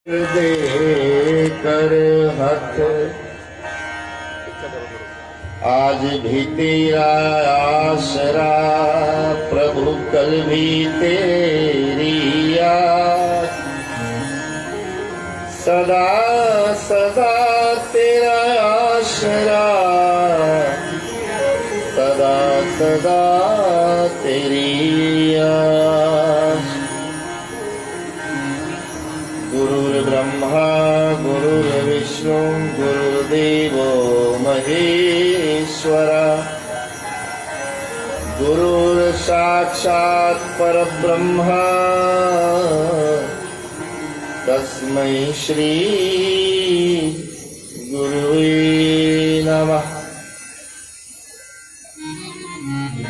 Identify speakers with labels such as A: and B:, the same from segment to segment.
A: दे कर हथ आज भी तेरा आसरा, प्रभु कल भी तेरी याद। सदा सदा तेरा आसरा, सदा सदा तेरी याद। गुरुर्ब्रह्मा गुरुर्विष्णु गुरुर्देवो महेश्वरा, गुरुर्साक्षात् परब्रह्म तस्मै श्री गुरुवे नमः।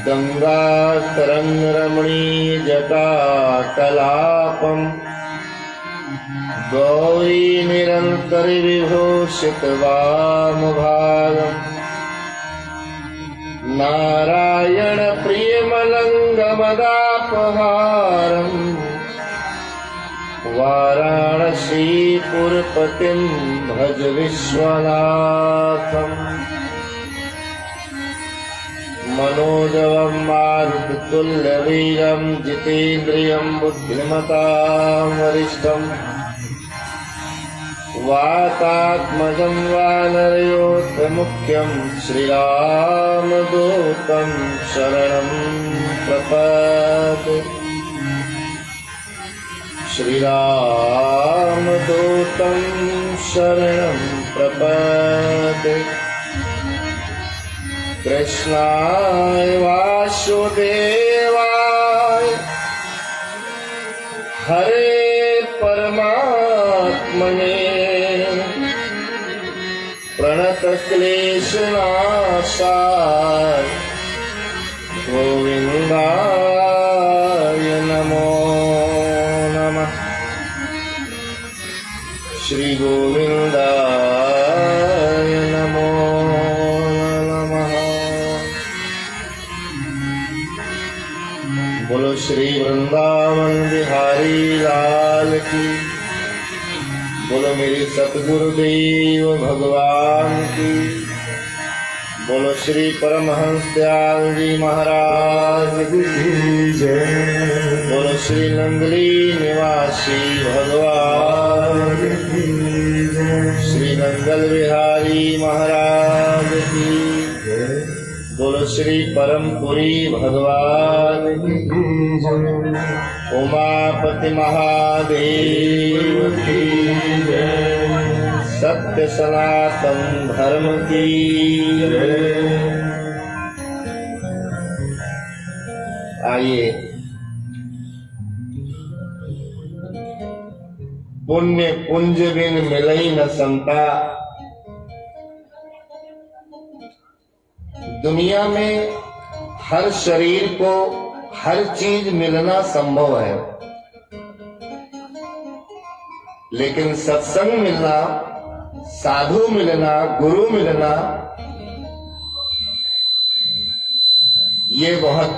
A: गंगा तरंग रमणीय जटा कलापम, गौरी निरंतर विभूषित वामभागम्, नारायण प्रियमलङ्गमदापहारम्, वाराणसीपुरपतिं भज विश्वनाथम्। मनोजवं मारुततुल्यवीरं जितेन्द्रियं बुद्धिमतां वरिष्ठम्, वातात्मजं वानरयोधमुख्यं श्रीरामदूतं शरणं प्रपद्ये। श्रीरामदूतं शरणं प्रपद्ये। कृष्णाय वासुदेवाय हरे परमात्मने, प्रणत क्लेशनाशाय गोविंदाय नमो नमः। श्री गोविंदाय नमो नमः। बोलो श्री वृंदावन बिहारी लाल की, बोलो मेरे सतगुरुदेव भगवान की, बोलो श्री परमहंस दयाल जी महाराज की जय, बोलो श्री नंदली निवासी भगवान की जय, श्री नंदल बिहारी महाराज की जय, बोलो श्री परमपुरी भगवान की जय, उमापति महादेव की जय, सत्य सनातन धर्म की जय। आइए पुण्य पुंज बिन मिलई न संता। दुनिया में हर शरीर को हर चीज मिलना संभव है, लेकिन सत्संग मिलना, साधु मिलना, गुरु मिलना, ये बहुत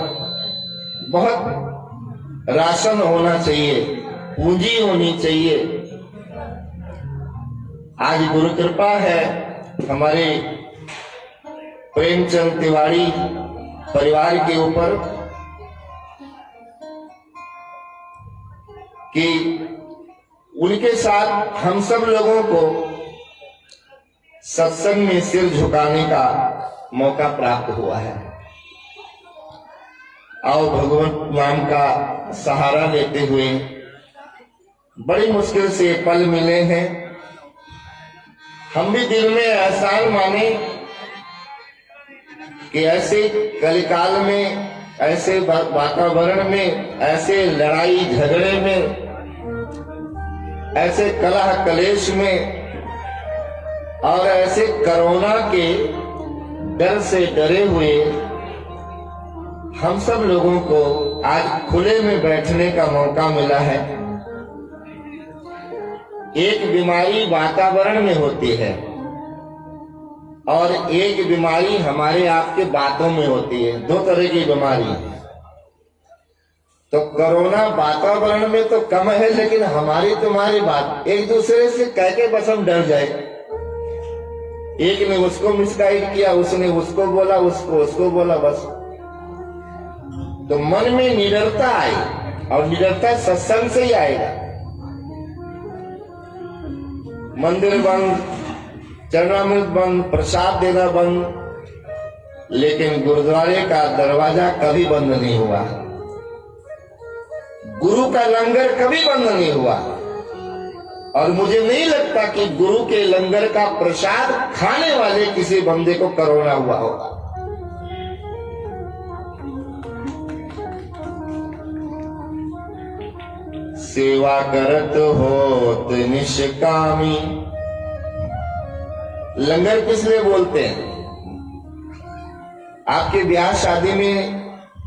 A: बहुत राशन होना चाहिए, पूंजी होनी चाहिए। आज गुरु कृपा है हमारे प्रेमचंद तिवारी परिवार के ऊपर कि उनके साथ हम सब लोगों को सत्संग में सिर झुकाने का मौका प्राप्त हुआ है। आओ भगवत नाम का सहारा लेते हुए बड़ी मुश्किल से पल मिले हैं। हम भी दिल में एहसान माने कि ऐसे कलिकाल में, ऐसे वातावरण में, ऐसे लड़ाई झगड़े में, ऐसे कलह कलेश में और ऐसे कोरोना के डर से डरे हुए हम सब लोगों को आज खुले में बैठने का मौका मिला है। एक बीमारी वातावरण में होती है और एक बीमारी हमारे आपके बातों में होती है। दो तरह की बीमारी। तो कोरोना वातावरण में तो कम है, लेकिन हमारी तुम्हारी बात एक दूसरे से कह के बस हम डर जाए। एक ने उसको मिसगाइड किया, उसने उसको बोला, उसको बोला, बस। तो मन में निडरता आई, और निडरता सत्संग से ही आएगा। मंदिर बंद, चरणामृत बंद, प्रसाद देना बंद, लेकिन गुरुद्वारे का दरवाजा कभी बंद नहीं हुआ, गुरु का लंगर कभी बंद नहीं हुआ। और मुझे नहीं लगता कि गुरु के लंगर का प्रसाद खाने वाले किसी बंदे को कोरोना हुआ होगा। सेवा करत होत निष्कामी। लंगर किस लिए बोलते हैं? आपके ब्याह शादी में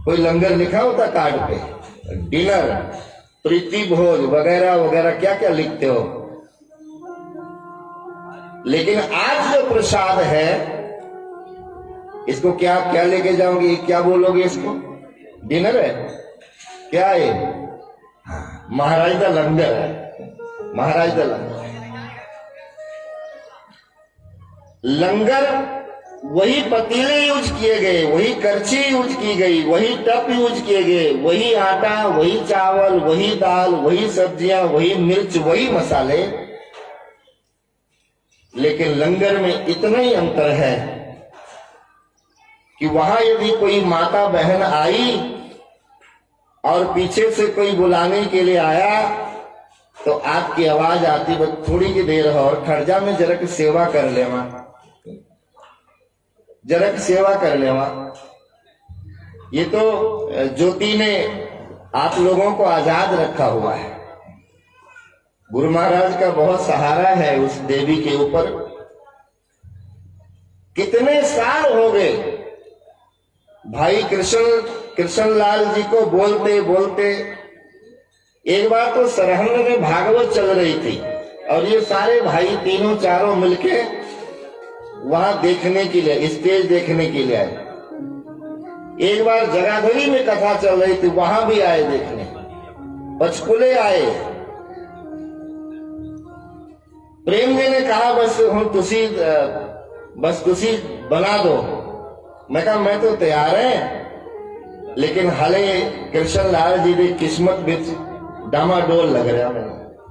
A: कोई लंगर लिखा होता कार्ड पे? डिनर, प्रीति भोज वगैरह वगैरह क्या क्या लिखते हो। लेकिन आज जो प्रसाद है, इसको क्या क्या लेके जाओगे, क्या बोलोगे इसको? डिनर है क्या? ये महाराज का लंगर है, महाराज का लंगर। लंगर वही पतीले यूज किए गए, वही करछी यूज की गई, वही टप यूज किए गए, वही आटा, वही चावल, वही दाल, वही सब्जियां, वही मिर्च, वही मसाले। लेकिन लंगर में इतना ही अंतर है कि वहां यदि कोई माता बहन आई और पीछे से कोई बुलाने के लिए आया तो आपकी आवाज आती, बस थोड़ी की देर और खर्जा में जरा की सेवा कर ले, वहां जरा की सेवा कर ले। वहां ये तो ज्योति ने आप लोगों को आजाद रखा हुआ है। गुरु महाराज का बहुत सहारा है उस देवी के ऊपर। कितने साल हो गए भाई कृष्ण लाल जी को बोलते बोलते। एक बार तो सरहंद में भागवत चल रही थी और ये सारे भाई तीनों चारों मिलके वहां देखने के लिए, स्टेज देखने के लिए आए। एक बार जगाधरी में कथा चल रही थी, वहां भी आए देखने, पंचकुले आए। प्रेम जी ने कहा बस तुसी बना दो। मैं कहा मैं तो तैयार है, लेकिन हाले कृष्ण लाल जी की किस्मत बिच डामाडोल लग रहा है।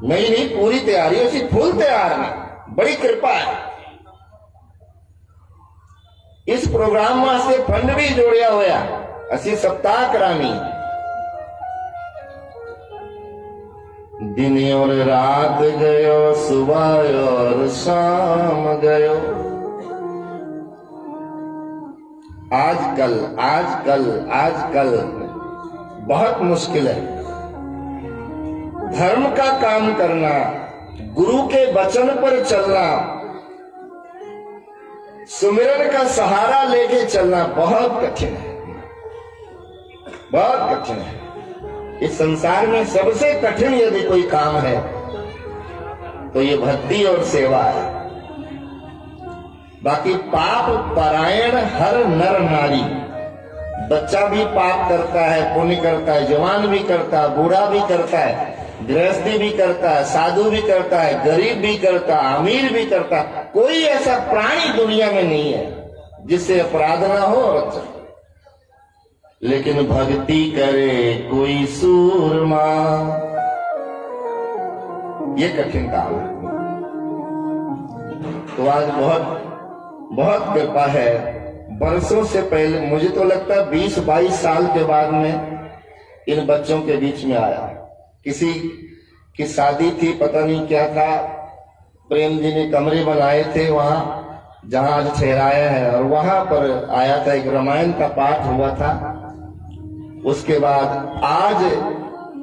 A: नहीं पूरी तैयारी, असी फुल तैयार है, बड़ी कृपा है। इस प्रोग्राम वास्ते फंड भी जोड़िया होया, असी सप्ताह करानी। दिन और रात गयो, सुबह और शाम गयो। आजकल बहुत मुश्किल है धर्म का काम करना, गुरु के वचन पर चलना, सुमिरन का सहारा लेके चलना बहुत कठिन है, बहुत कठिन है। इस संसार में सबसे कठिन यदि कोई काम है तो ये भक्ति और सेवा है। बाकी पाप परायण हर नर नारी, बच्चा भी पाप करता है, पुण्य करता है, जवान भी करता है, बूढ़ा भी करता है, गृहस्थी भी करता है, साधु भी करता है, गरीब भी करता है, अमीर भी करता है। कोई ऐसा प्राणी दुनिया में नहीं है जिससे अपराध ना हो और अच्छा। लेकिन भक्ति करे कोई सूरमा, ये कठिन काम है। तो आज बहुत कृपा है। बरसों से पहले, मुझे तो लगता है 20-22 साल के बाद में इन बच्चों के बीच में आया। किसी की शादी थी, पता नहीं क्या था, प्रेम जी ने कमरे बनाए थे वहां जहां आज ठहराया है, और वहां पर आया था, एक रामायण का पाठ हुआ था। उसके बाद आज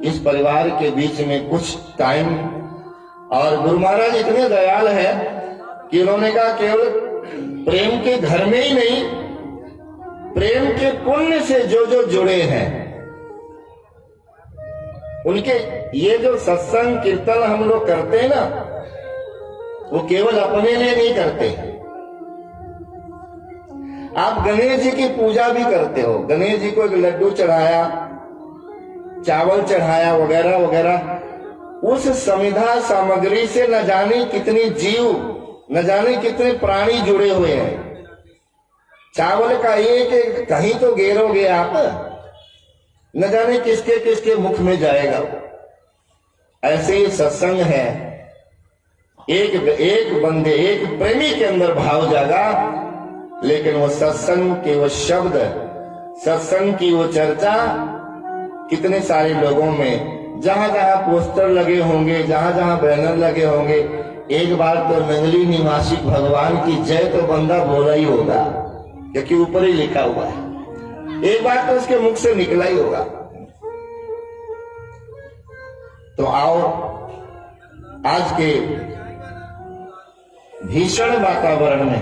A: इस परिवार के बीच में कुछ टाइम, और गुरु महाराज इतने दयाल है कि उन्होंने कहा केवल प्रेम के घर में ही नहीं, प्रेम के पुण्य से जो जो जुड़े हैं उनके, ये जो सत्संग कीर्तन हम लोग करते हैं ना, वो केवल अपने लिए नहीं करते। आप गणेश जी की पूजा भी करते हो, गणेश जी को एक लड्डू चढ़ाया, चावल चढ़ाया वगैरह वगैरह, उस समिधा सामग्री से न जाने कितने जीव, न जाने कितने प्राणी जुड़े हुए हैं। चावल का एक कहीं तो गिरोगे आप, न जाने किसके किसके मुख में जाएगा। ऐसे ही सत्संग है, एक बंदे, एक प्रेमी के अंदर भाव जागा, लेकिन वो सत्संग के वो शब्द, सत्संग की वो चर्चा कितने सारे लोगों में, जहां जहां पोस्टर लगे होंगे, जहां जहां बैनर लगे होंगे, एक बार तो नंगली निवासी भगवान की जय तो बंदा बोला ही होगा, क्योंकि ऊपर ही लिखा हुआ है। एक बार तो उसके मुख से निकला ही होगा। तो आओ, आज के भीषण वातावरण में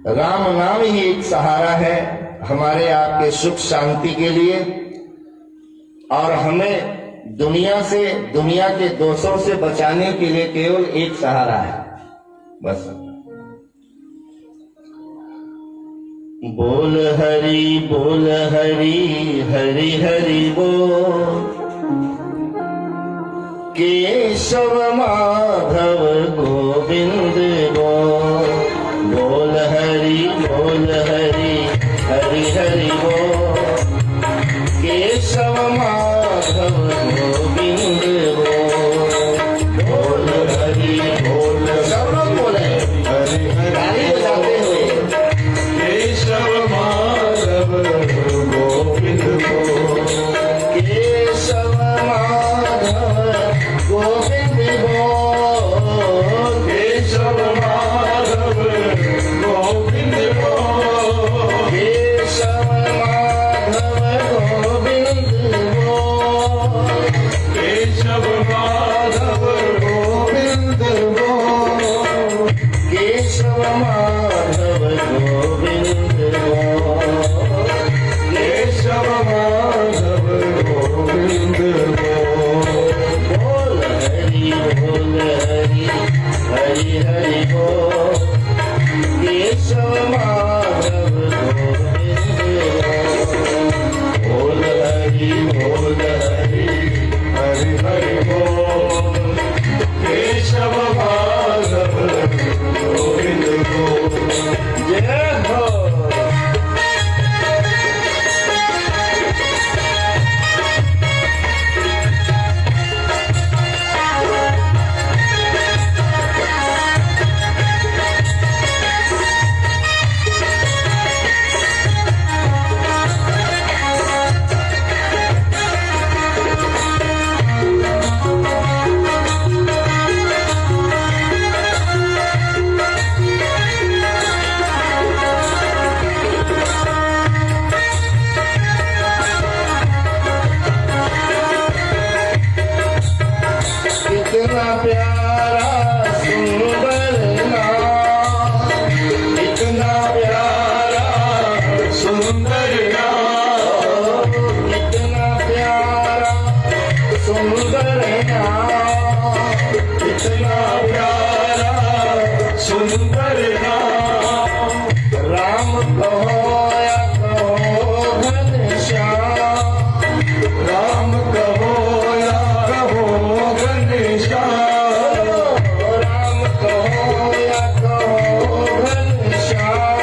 A: राम नाम ही एक सहारा है हमारे आपके सुख शांति के लिए, और हमें दुनिया से, दुनिया के दोषों से बचाने के लिए केवल एक सहारा है, बस। बोल हरि हरि हरि बोल, केशव माधव गोविंद बोल। बोल हरि हरि हरि बोल, केशव माधव गोविंद बोल। बोल हरि सब लोग बोले हरि हरि बजाते हुए, केशव माधव गोविंद बोल, केशव माधव गोविंद बोल, केशव माधव गोविंद बोल, केशव माधव गोविंद बोल, केशव माधव गोविंद बोल, केशव माधव गोविंद बोल, केशव माधव गोविंद बोल। बोल हरि हरि हरि बोल, केशव माधव गोविंद बोल। बोल हरि हरि हरि बोल, केशव माधव गोविंद बोल। जय हो। कितना प्यारा सुंदर नाम, कितना प्यारा सुंदर नाम, कितना प्यारा सुंदर नाम, कितना प्यारा सुंदर नाम। राम कहो या कहो घनश्याम, राम कहो या कहो घनश्याम, राम कहो या कहो घनश्याम,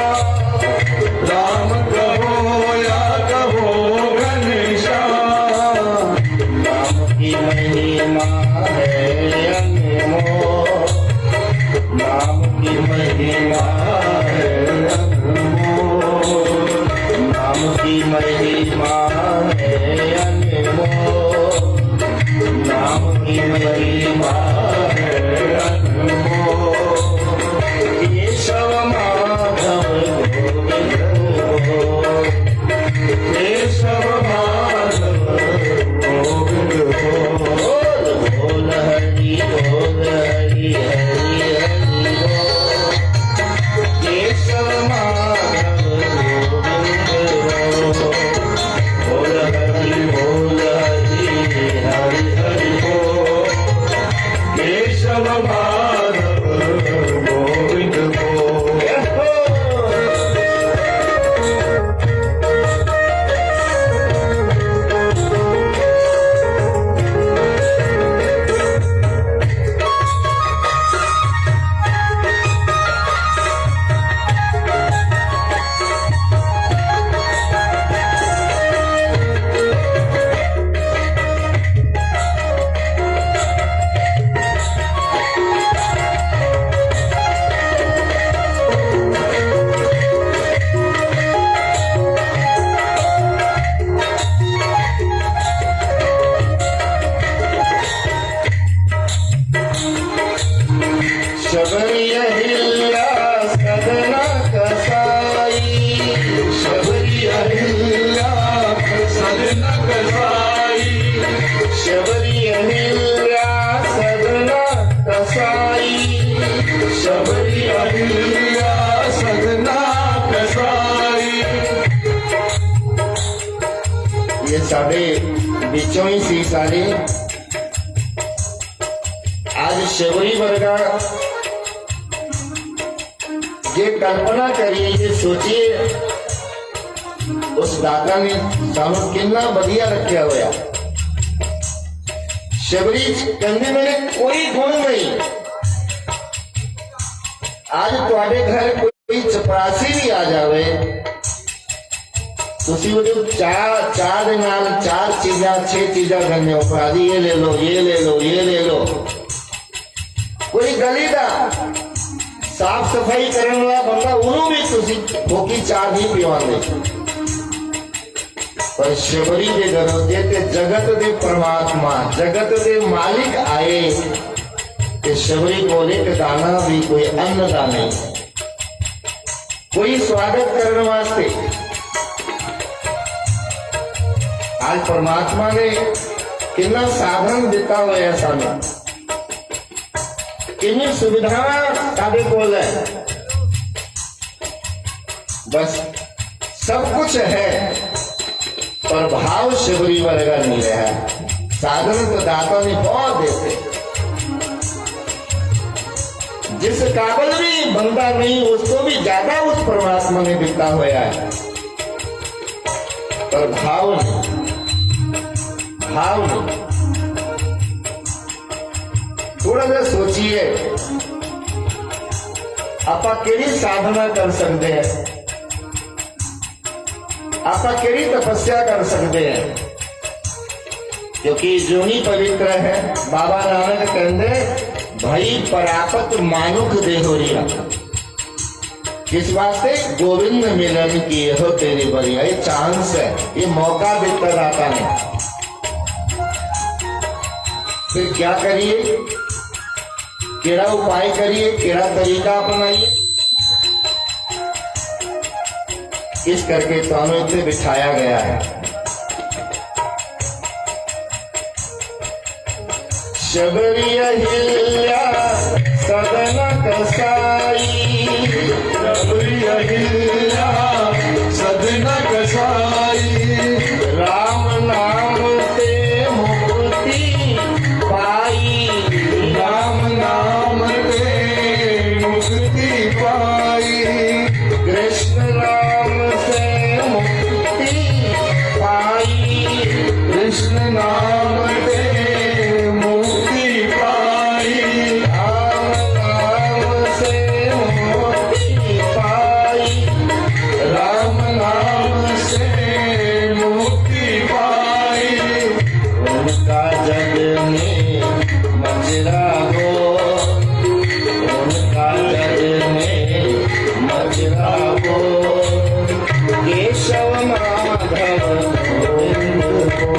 A: राम कहो या कहो घनश्याम। राम की महिमा है अनमोल, राम की महिमा है अनमोल, राम की महिमा है अनमोल, नाम की महिमा है अनमोल। केशव माधव गोविंद बोल, केशव माधव गोविंद बोल। बोल हरि हरि हरि बोल, केशव माधव गोविंद बोल। बोल हरि हरि हरि बोल, केशव माधव गोविंद बोल। शबरी अहिल्या सदन कसाई,
B: शबरी अहिल्या सदन कसाई,
A: शबरी अहिल्या सदन कसाई,
B: शबरी अहिल्या सदन कसाई।
A: ये साढ़े बिचों ही सी सारे आज शबरी वर्गा ये कल्पना करिए, ये सोचिए उस दाता ने सानू कितना बढ़िया रखा होया। शबरी कहते मेरे कोई गुण नहीं, आज तुहाडे घर कोई चपरासी भी आ जावे तुसी वो चार दे नाल चार चीजा 6 चीजा करने अपराधी ये ले लो ये ले लो ये ले लो। कोई गली का साफ सफाई करने वाला बंदा उन्हों भी तुसी भोगी चार नहीं पिवांदे, पर शबरी के घरों जे ते जगत दे परमात्मा जगत दे मालिक आए ते शबरी बोले के दाना भी कोई अन्न का नहीं, कोई स्वागत करने वास्ते। आज परमात्मा ने कितना साधन दिता हुआ है, सानू कितनी सुविधाएं साढ़े कोल है, बस सब कुछ है पर भाव शबरी वर्गा नहीं रहा। साधन तो दाता ने बहुत देते, जिस काबिल भी बंदा नहीं उसको भी ज्यादा उस परमात्मा ने दिता हुआ है, पर भाव नहीं, भाव नहीं। थोड़ा सा सोचिए आप केड़ी साधना कर सकते हैं, आप केड़ी तपस्या कर सकते हैं, क्योंकि जोनी पवित्र है। बाबा नानक कहते भाई परापत मानुख देहोरिया, किस वास्ते गोविंद मिलन की हो तेरी बढ़िया, ये चांस है, ये मौका देता दाता ने। फिर क्या करिए, केड़ा उपाय करिए, केड़ा तरीका अपनाइए, इस करके तानों इतने बिठाया गया है। शबरी अहिल्या सदन कसाई,
B: शबरी अहिल्या सदन कसाई,
A: राम नाम से मुक्ति पाई,
B: राम नाम से मुक्ति पाई,
A: कृष्ण नाम से मुक्ति पाई,
B: कृष्ण नाम से मुक्ति पाई,
A: राम नाम से मुक्ति पाई,
B: राम नाम से मुक्ति पाई।
A: उनका जग में मजरा हो, उनका जग में मजरा हो, केशव माधव गोविंद हो,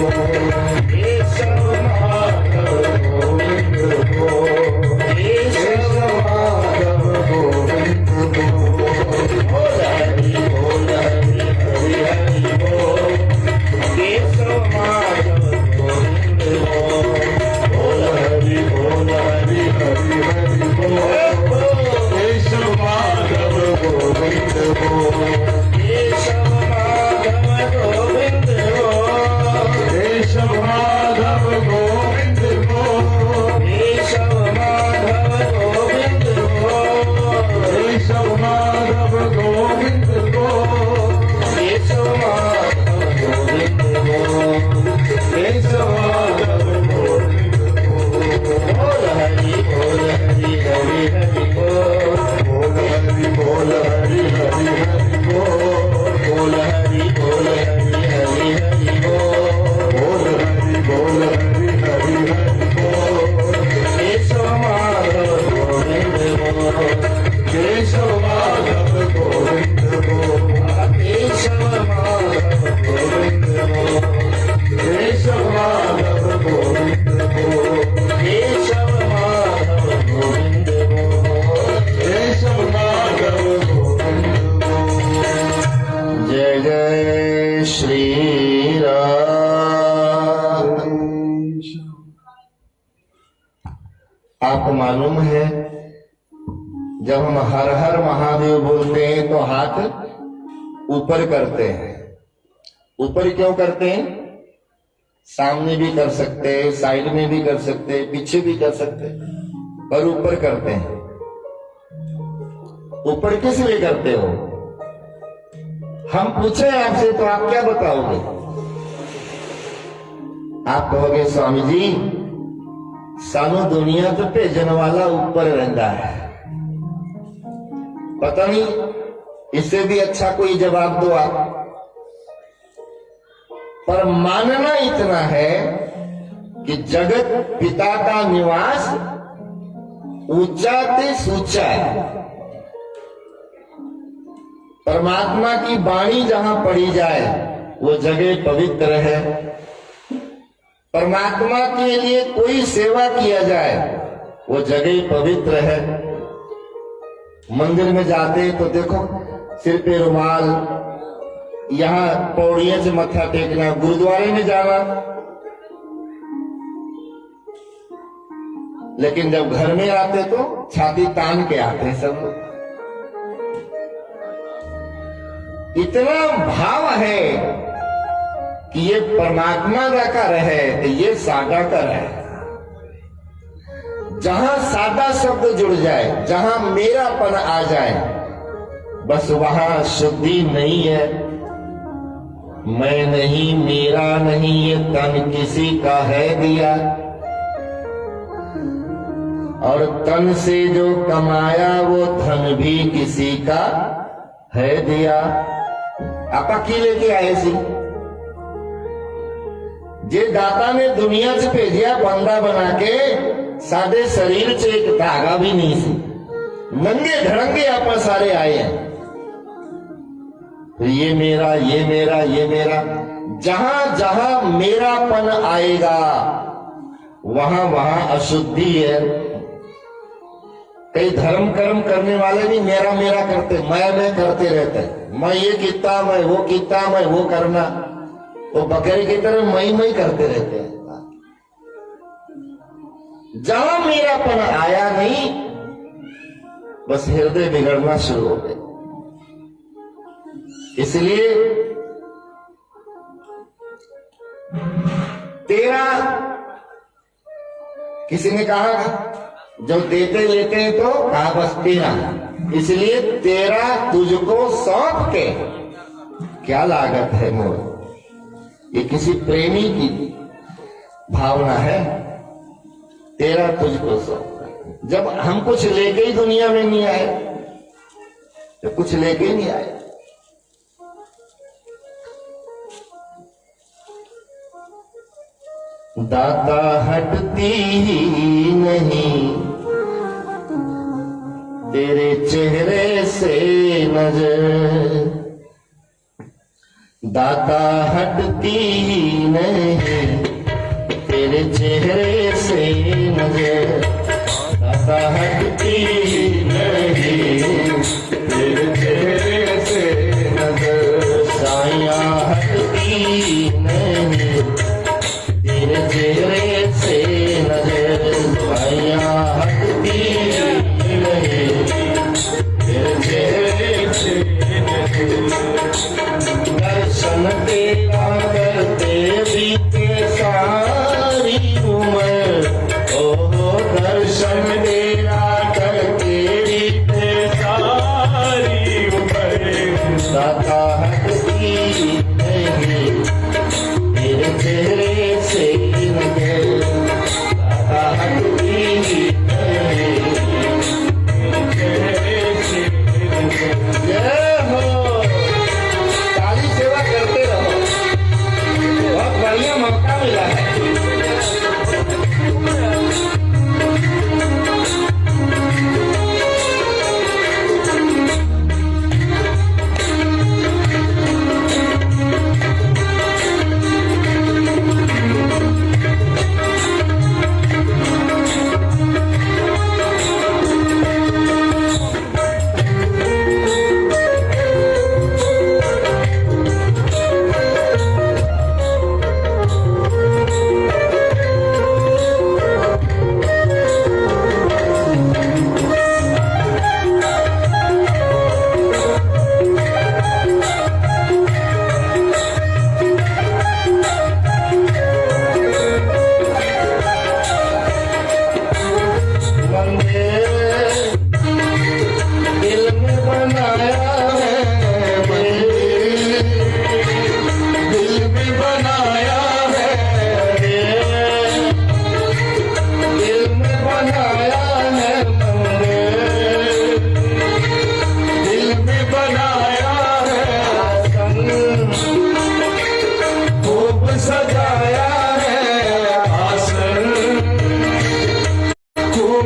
A: केशव माधव गोविंद हो, केशव माधव गोविंद हो। बोल हरि बोल हरि हरि हरि बोल, केशव माधव गोविंद हो। बोल हरि बोल हरि हरि हरि बोल,
B: केशव माधव गोविंद हो,
A: केशव माधव गोविंद हो,
B: केशव माधव गोविंद हो,
A: केशव माधव गोविंद हो,
B: केशव माधव गोविंद हो,
A: केशव माधव गोविंद हो।
B: केशव माधव गोविंद हो।
A: बोल हरि बोल हरि आपको मालूम है जब हम हर हर महादेव बोलते हैं तो हाथ ऊपर करते हैं। ऊपर क्यों करते हैं? सामने भी कर सकते हैं, साइड में भी कर सकते हैं, पीछे भी कर सकते हैं, पर ऊपर करते हैं। ऊपर किस लिए करते हो? हम पूछे आपसे तो आप क्या बताओगे? आप कहोगे स्वामी जी सानू दुनिया तो भेजन वाला ऊपर रहता है। पता नहीं इससे भी अच्छा कोई जवाब दो आप। पर मानना इतना है कि जगत पिता का निवास ऊंचा ते सूचा है। परमात्मा की वाणी जहां पढ़ी जाए वो जगह पवित्र है। परमात्मा के लिए कोई सेवा किया जाए वो जगह पवित्र है। मंदिर में जाते तो देखो सिर पे रुमाल, यहां पौड़ियों से मत्था टेकना, गुरुद्वारे में जाना। लेकिन जब घर में आते तो छाती तान के आते सब लोग। इतना भाव है कि ये परमात्मा का घर है तो ये सादा घर है। जहां सादा शब्द जुड़ जाए, जहां मेरापन आ जाए, बस वहां शुद्धि नहीं है। मैं नहीं, मेरा नहीं, ये तन किसी का है दिया, और तन से जो कमाया वो धन भी किसी का है दिया। आपा की लेके आए सी जे दाता ने दुनिया से भेजिया बंदा बना के, सादे शरीर से एक धागा भी नहीं सी, नंगे धड़ंगे आप सारे आए हैं। तो ये मेरा, ये मेरा, ये मेरा, जहां जहां मेरापन आएगा वहां वहां अशुद्धि है। कई धर्म कर्म करने वाले भी मेरा मेरा करते, मैं करते रहते, मैं ये कीता, मैं वो कीता, मैं वो करना, वो बकरे की तरह मई करते रहते हैं। जहां मेरापन आया नहीं, बस हृदय बिगड़ना शुरू हो गया। इसलिए तेरा, किसी ने कहा जब देते लेते हैं तो कहा बस तेरा, इसलिए तेरा तुझको सौंप के क्या लागत है मोर। ये किसी प्रेमी की भावना है, तेरा तुझको सौंप। जब हम कुछ लेके ही दुनिया में नहीं आए, तो कुछ लेके ही नहीं आए। दाता हटती ही नहीं तेरे चेहरे से नजर, दाता हटती ही नहीं तेरे चेहरे से नजर, दाता हटती ही नहीं तेरे चेहरे से नजर, साइया हटती नहीं तेरे चेहरे से नजर, साइया हटती नहीं तेरे चेहरे से नजर। दर्शन तेरा करते बीते सारी उम्र, ओ दर्शन तेरा करते बीते सारी उम्र, दाता हटती नहीं तेरे चेहरे से नजर, दाता हटती नहीं तेरे चेहरे से नजर। जय हो, ताली सेवा करते रहो, बहुत बढ़िया मौका मिला है।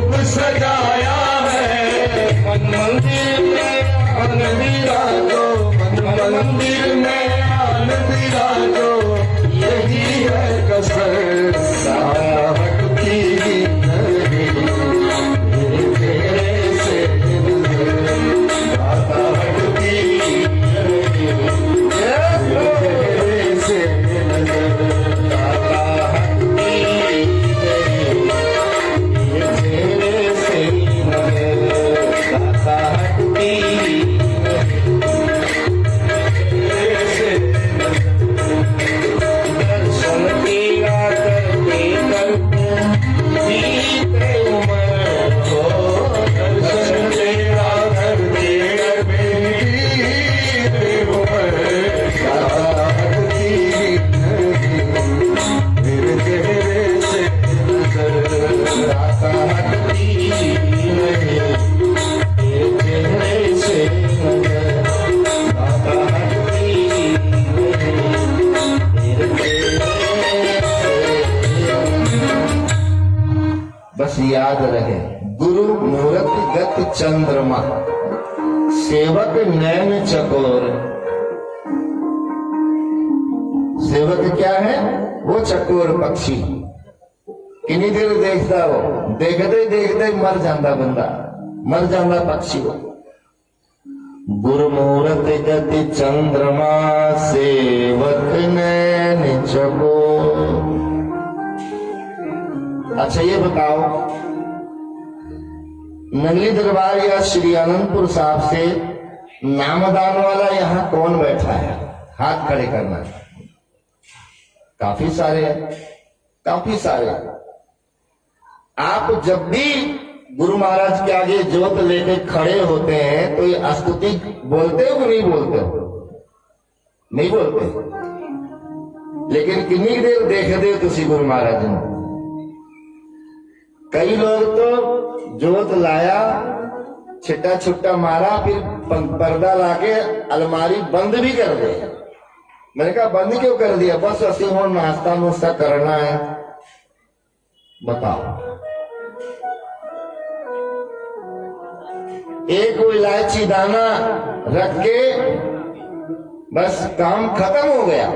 B: रूप सजाया है।
A: मन मंदिर में
B: आनंद विराजो, मन मंदिर में आनंद विराजो, यही है कसर दाता भक्ति की नगरी, तेरे से दाता भक्ति की नगरी, तेरे से दाता भक्ति तेरे से दाता भक्ति
A: दर्शन किया करते करते बीते उम्र को,
B: दर्शन तेरा करते करते बीते उम्र, दाता भक्ति की नगरी, मेरे चेहरे से नजर,
A: दाता भक्ति नहीं, तेरे चेहरे से नजर, दाता भक्ति नहीं, तेरे चेहरे से। बस याद रहे, गुरु मूरत गत चंद्रमा, सेवक नैन चकोर। सेवक क्या है? वो चकोर पक्षी, किन्नी देर देखता हो, देखते देखते मर जाता बंदा, मर जाता पक्षी वो। गुरमूरत गति चंद्रमा, सेवक नैन चकोर। अच्छा ये बताओ, नगली दरबार या श्री आनंदपुर साहब से नामदान वाला यहाँ कौन बैठा है? हाथ खड़े करना। काफी सारे हैं, काफी सारे। आप जब भी गुरु महाराज के आगे जोत लेके खड़े होते हैं तो ये स्तुति बोलते हो कि नहीं बोलते हो? नहीं बोलते। लेकिन कितनी देर देखते हो तुसी गुरु महाराज ने? कई लोग तो जोत लाया, छिट्टा छुट्टा मारा, फिर पर्दा लाके अलमारी बंद भी कर दे। मैंने कहा बंद क्यों कर दिया? बस असि हो नाश्ता नुश्ता करना है। बताओ, एक इलायची दाना रख के बस काम खत्म हो गया।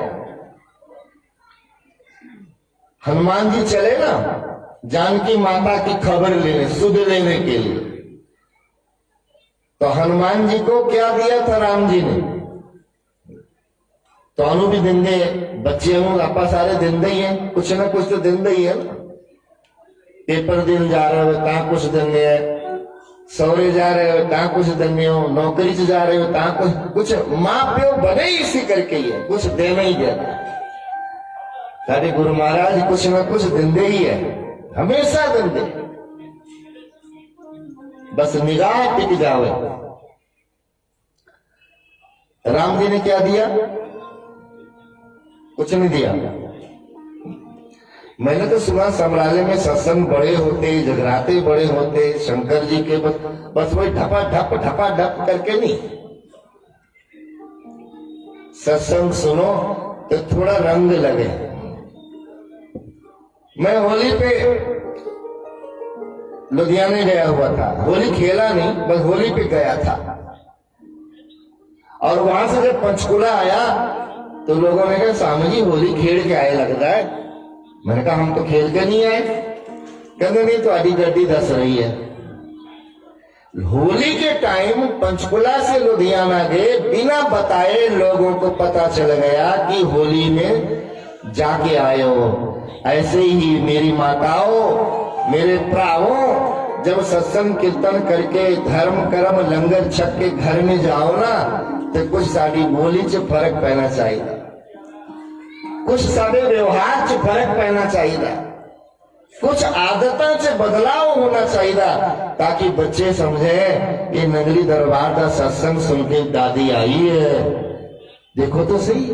A: हनुमान जी चले ना जानकी माता की खबर लेने, सुध लेने के लिए, तो हनुमान जी को क्या दिया था राम जी ने? तो अनु भी दिन दे, बच्चे हूं आपा सारे दिन दे ही है, कुछ ना कुछ तो दिन दे ही है। पेपर दिन जा रहे हो ता कुछ दिन दे, सौरे जा रहे हो ता कुछ दिन हो, नौकरी से जा रहे हो ता कुछ माँ प्यो बने ही इसी करके ही है, कुछ देना ही देना। सारे गुरु महाराज कुछ ना कुछ दिन दे ही है, हमेशा दिन दे, बस निगाह टिक जावे। राम जी ने क्या दिया? कुछ नहीं दिया। मैंने तो सुना समराले में सत्संग बड़े होते, जगराते बड़े होते, शंकर जी के बस वही ढपा ढप करके नहीं। सत्संग सुनो तो थोड़ा रंग लगे। मैं होली पे लुधियाने गया हुआ था, होली खेला नहीं, बस होली पे गया था। और वहां से जब पंचकुला आया तो लोगों ने कहा स्वामी जी होली खेल के आए लगता है। मैंने कहा हम तो खेल के नहीं आए। कहते नहीं तो आधी गड्डी दस रही है। होली के टाइम पंचकुला से लुधियाना गए, बिना बताए लोगों को पता चल गया कि होली में जाके आए हो। ऐसे ही मेरी माताओं, मेरे भराओं, जब सत्संग कीर्तन करके धर्म कर्म लंगर छक के घर में जाओ ना तो कुछ साड़ी बोली च फर्क पैना चाहिए, कुछ सारे व्यवहार च फर्क पैना चाहिए, कुछ आदतों से बदलाव होना चाहिए, ताकि बच्चे समझे ये नगरी दरबार का सत्संग सुन के दादी आई है। देखो तो सही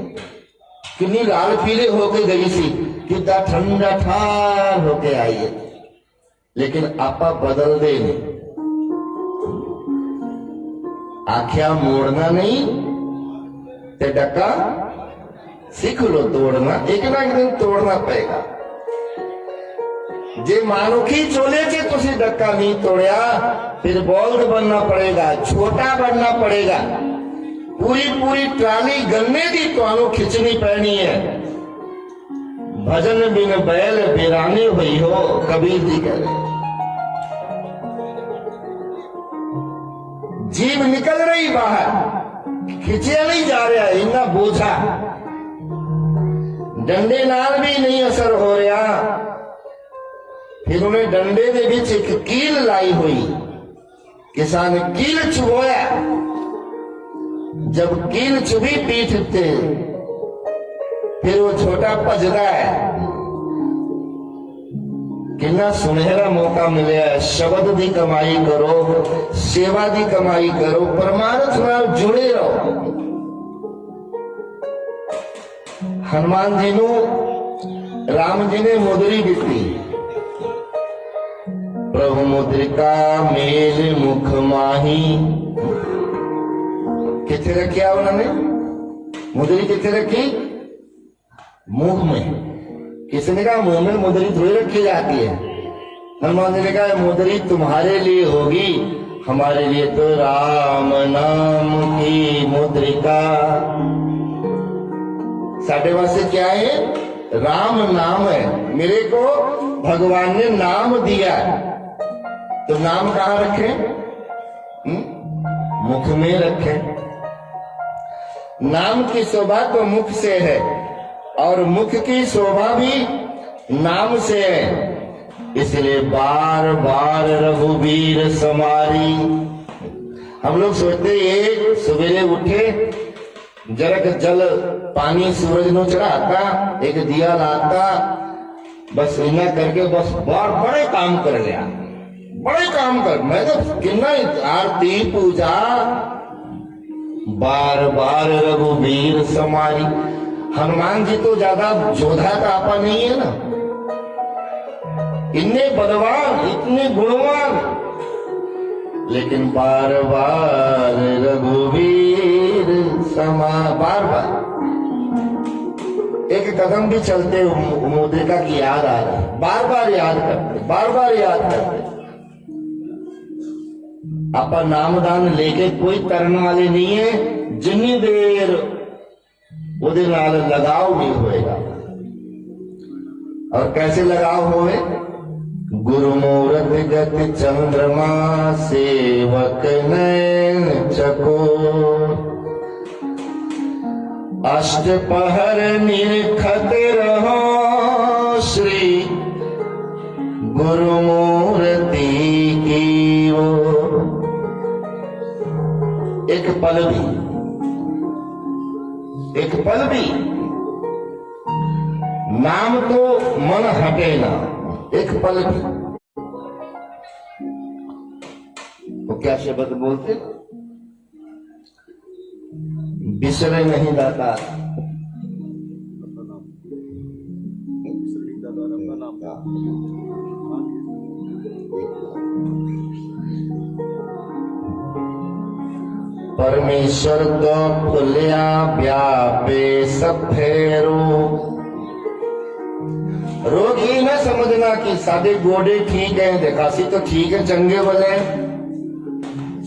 A: कितनी लाल पीले होके गई सी, कितना ठंडा ठार होके आई है, लेकिन आपा बदल दे नहीं। आख्या मोड़ना नहीं ते डका सीख लो तोड़ना, एक ना एक दिन तोड़ना पड़ेगा। जे मानुखी चोले से तुसी धक्का नहीं तोड़िया, फिर बॉल्द बनना पड़ेगा, छोटा बनना पड़ेगा। पूरी पूरी ट्राली गन्ने की तुहानू खिंचनी पैनी है। भजन बिन बैल बिरानी हुई हो, कबीर जी कह रहे। जीव निकल रही बाहर, खिंचिया नहीं जा रहा, इतना बोझा डंडे नाल भी नहीं असर हो रहा। फिर उन्हें डंडे के बीच एक कील लाई हुई, किसान कील चुभोया। जब कील चुभी पीठ ते, फिर वो छोटा भजदा है। कितना सुनहरा मौका मिले, शब्द की कमाई करो, सेवा की कमाई करो, परमार्थ नाल जुड़े रहो। हनुमान जी नू राम जी ने मुदरी दी, प्रभु मुद्रिका मेल मुख माही। किथे रखिया उन्होंने मुदरी, किथे रखी? मुंह में। किसने कहा मुंह में मुदरी थोड़ी रखी जाती है? हनुमान जी ने कहा मुदरी तुम्हारे लिए होगी, हमारे लिए तो राम नाम की मुद्रिका। साढ़े वास्ते क्या है? राम नाम है। मेरे को भगवान ने नाम दिया, तो नाम कहाँ रखें? मुख में रखें। नाम की शोभा तो मुख से है, और मुख की शोभा भी नाम से है। इसलिए बार बार रघुवीर समारी। हम लोग सोचते ये सवेरे उठे, जरक जल पानी सूरज नो चढ़ाता, एक दिया लाता, बस इना करके बस बड़े काम कर लिया, बड़े काम कर। मैं तो कितना आरती पूजा, बार बार रघुवीर समारी। हनुमान जी तो ज्यादा जोधा का आपा नहीं है ना, इतने बलवान, इतने गुणवान, लेकिन बार बार रघुवीर समा। बार बार एक कदम भी चलते मुद्रिका की याद आ रही, बार बार याद करते, बार बार याद करते। आपा नामदान लेके कोई तरन वाले नहीं है, जिन्नी देर उहदे नाल लगाव नहीं होएगा। और कैसे लगाव होए? गुरुमूरत गति चंद्रमा सेवक नैन चकोर, अष्टपहर निरखत रहो श्री गुरुमूर्ति की ओर। एक पल भी नाम तो मन हटे ना, एक पल भी। वो क्या शब्द बोलते? बिसरे नहीं दाता। परमेश्वर तो फुलिया व्यापे सब फेरो। रोग ही न समझना कि साढ़े गोडे ठीक है, दिखासी तो ठीक है, चंगे भले,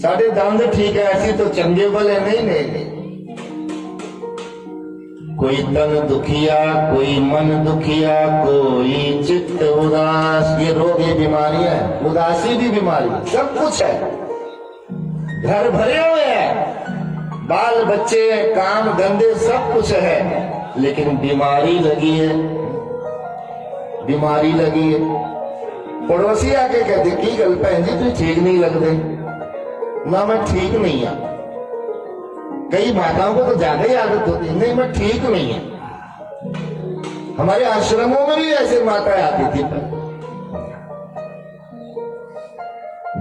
A: साढ़े दंद ठीक है, ऐसी तो चंगे भले नहीं। कोई तन दुखिया, कोई मन दुखिया, कोई चित्त उदास। ये रोग, ये बीमारियां है, उदासी भी बीमारी, सब कुछ है। घर भरे हुए हैं, बाल बच्चे, काम धंधे सब कुछ है, लेकिन बीमारी लगी है, बीमारी लगी है। पड़ोसी आके कहते की गल भैन जी तुम ठीक नहीं लगते ना। मैं ठीक नहीं हाँ। कई माताओं को तो ज्यादा ही आदत होती है, नहीं मैं ठीक नहीं है। हमारे आश्रमों में भी ऐसे माताएं आती थी।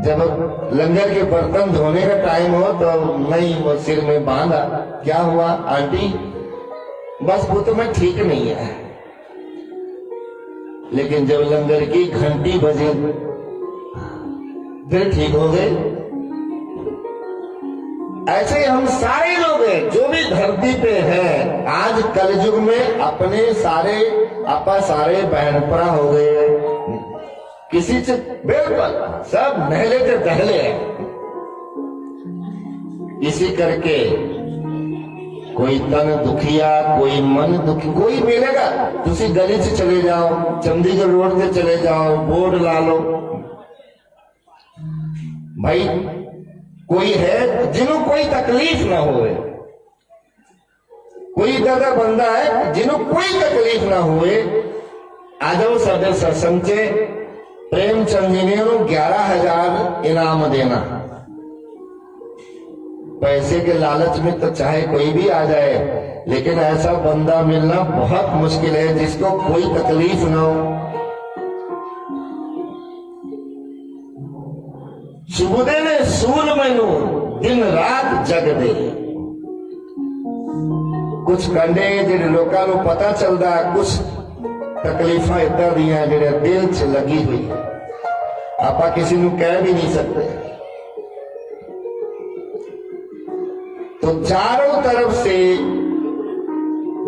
A: जब लंगर के बर्तन धोने का टाइम हो तो नहीं, वो सिर में बांधा, क्या हुआ आंटी? बस वो तो मैं ठीक नहीं है। लेकिन जब लंगर की घंटी बजी फिर ठीक हो गए। ऐसे हम सारे लोग हैं जो भी धरती पे हैं, आज कलयुग में अपने सारे आपा सारे बहन भरा हो गए हैं। किसी से बिल्कुल सब नहले के दहले हैं। इसी करके कोई तन दुखिया, कोई मन दुखी, कोई मिलेगा। तुसी गली से चले जाओ, चंडीगढ़ रोड से चले जाओ, बोर्ड ला लो भाई, कोई है जिन्हों कोई तकलीफ ना होए, कोई दादा बंदा है जिन्हों कोई तकलीफ ना होए। आ जाओ साडे सत्संग से प्रेमचंद जी ने 11,000 इनाम देना। पैसे के लालच में तो चाहे कोई भी आ जाए, लेकिन ऐसा बंदा मिलना बहुत मुश्किल है जिसको कोई तकलीफ ना हो। सुबुदे ने सूल मैनू दिन रात जग दे। कुछ कंडे जिहड़े लोकां नूं पता चलदा, कुछ तकलीफां इदां दियां जिहड़े दिल च लगी हुई आपां किसी नूं कह भी नहीं सकते। तो चारों तरफ से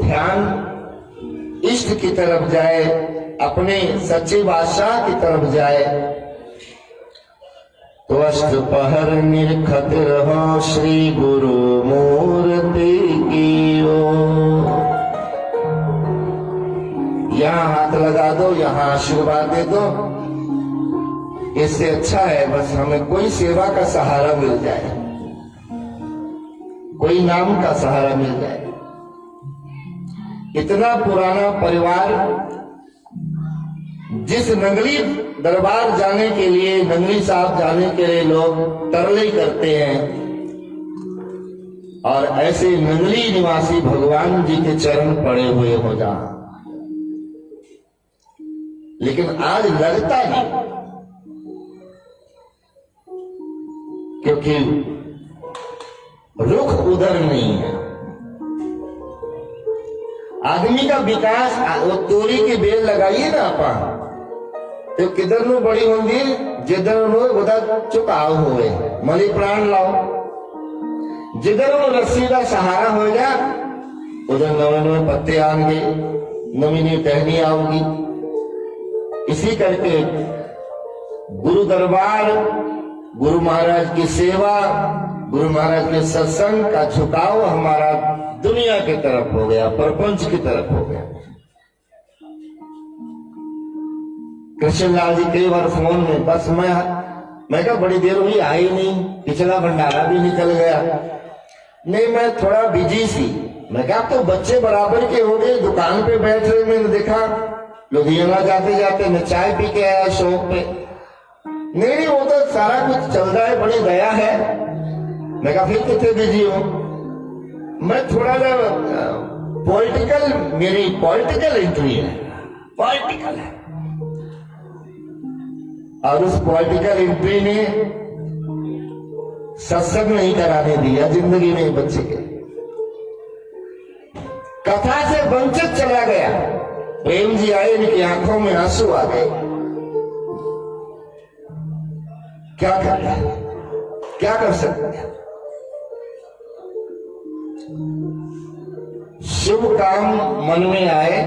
A: ध्यान इष्ट की तरफ जाए, अपने सच्चे बादशाह की तरफ जाए। तो अष्ट पहर निरखत रहो श्री गुरु मूर्ति की ओर। यहां हाथ लगा दो, यहां आशीर्वाद दे दो, इससे अच्छा है बस हमें कोई सेवा का सहारा मिल जाए, कोई नाम का सहारा मिल जाए। इतना पुराना परिवार जिस नंगली दरबार जाने के लिए, नंगली साहब जाने के लिए लोग तरले करते हैं, और ऐसे नंगली निवासी भगवान जी के चरण पड़े हुए हो जहां, लेकिन आज लगता नहीं, क्योंकि रुख उधर नहीं है। आदमी का विकास, वो तोरी की बेल लगाइए ना आप, तो किधर नु बड़ी होंगी, जिधर नु उधर चुकाव होए। मनी प्राण लाओ, जिधर नु रस्सी का सहारा हो जा, उधर नवे नवे पत्ते आएंगे, नवी नवी टहनी आओगी। इसी करके गुरु दरबार, गुरु महाराज की सेवा, गुरु महाराज के सत्संग का झुकाव हमारा दुनिया की तरफ हो गया, प्रपंच की तरफ हो गया। कृष्णलाल जी कई बार फोन में, बस मैं कहा बड़ी देर हुई आई नहीं, पिछला भंडारा भी निकल गया। नहीं मैं थोड़ा बिजी सी। मैं कहा तो बच्चे बराबर के हो गए, दुकान पे बैठ रहे, मैंने देखा लुधियाना जाते जाते मैं चाय पी के आया शौक पे। नहीं वो तो सारा कुछ चल रहा है, बड़ी दया है। मैं कहा फिर कितने बिजी हो? मैं थोड़ा सा पॉलिटिकल, मेरी पॉलिटिकल एंट्री है, पॉलिटिकल है, और उस पॉलिटिकल एंट्री ने सत्संग नहीं कराने दिया जिंदगी में बच्चे के। कथा से वंचित चला गया। प्रेम जी आए, इनकी आंखों में आंसू आ गए। क्या करना है, क्या कर सकते हैं? शुभ काम मन में आए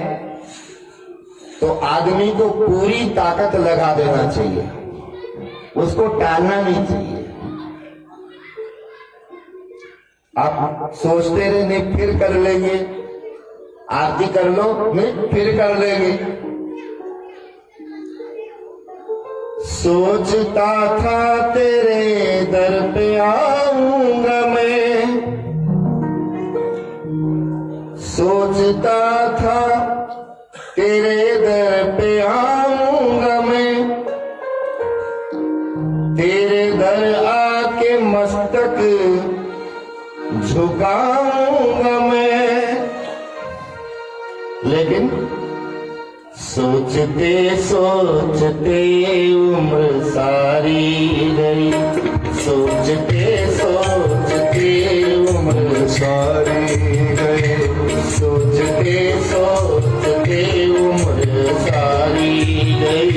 A: तो आदमी को पूरी ताकत लगा देना चाहिए, उसको टालना नहीं चाहिए। आप सोचते रहे नहीं फिर कर लेंगे, आरती कर लो नहीं फिर कर लेंगे। सोचता था तेरे दर पे आऊंगा मैं, सोचता था तेरे दर पे आऊंगा मैं, तेरे दर आके मस्तक झुकाऊंगा मैं। लेकिन सोचते सोचते उम्र सारी गई, सोचते सोचते उम्र सारी गई, सोचते सोचते उम्र सारी गई,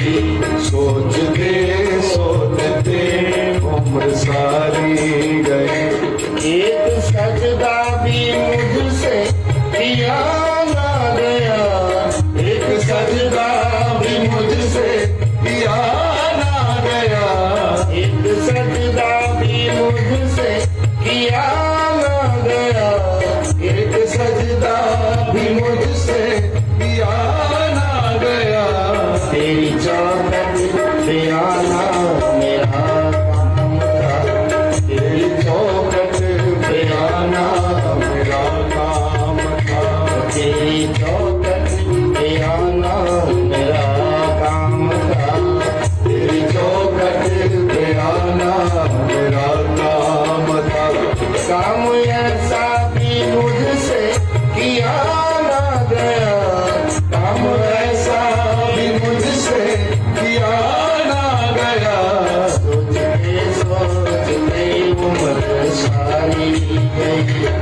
A: सोचते सोचते उम्र सारी गई। एक सजदा भी मुझसे किया ना गया, एक सजदा भी मुझसे किया
B: मेरा काम था।
A: काम ऐसा भी मुझसे किया ना गया,
B: काम ऐसा भी मुझसे किया ना गया।
A: सोचते सोचते उम्र सारी गई।